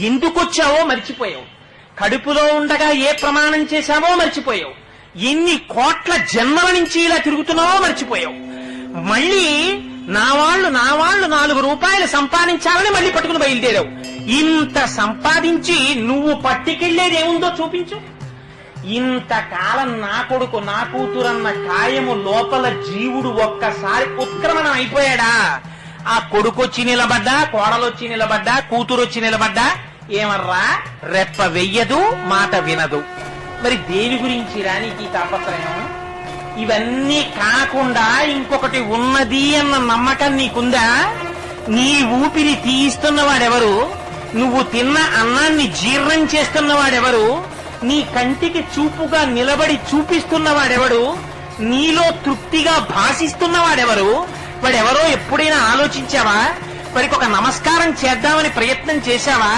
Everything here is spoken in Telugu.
ఎందుకొచ్చావో మర్చిపోయావు. కడుపులో ఉండగా ఏ ప్రమాణం చేశావో మర్చిపోయావు. ఎన్ని కోట్ల జన్మల నుంచి ఇలా తిరుగుతున్నావో మర్చిపోయావు. మళ్ళీ నా వాళ్ళు 4 రూపాయలు సంపాదించాలని మళ్ళీ పట్టుకుని బయలుదేరావు. ఇంత సంపాదించి నువ్వు పట్టుకెళ్లేది ఏముందో చూపించు. ఇంతకాలం నా కొడుకు నా కూతురన్న కాయము లోపల జీవుడు ఒక్కసారి ఉత్క్రమణం అయిపోయాడా? ఆ కొడుకొచ్చి నిలబడ్డా, కోడలొచ్చి నిలబడ్డా, కూతురొచ్చి నిలబడ్డా ఏమర్రా రెప్ప వెయ్యదు, మాట వినదు. మరి దేని గురించి రానికి తాపత్రయం? ఇవన్నీ కాకుండా ఇంకొకటి ఉన్నది అన్న నమ్మకం నీకుందా? నీ ఊపిరి తీయిస్తున్నవాడెవరు? నువ్వు తిన్న అన్నాన్ని జీర్ణం చేస్తున్నవాడెవరు? నీ కంటికి చూపుగా నిలబడి చూపిస్తున్నవాడెవడు? నీలో తృప్తిగా భాషిస్తున్నవాడెవరు? వాడెవరో ఎప్పుడైనా ఆలోచించావా? వాడికి ఒక నమస్కారం చేద్దామని ప్రయత్నం చేశావా?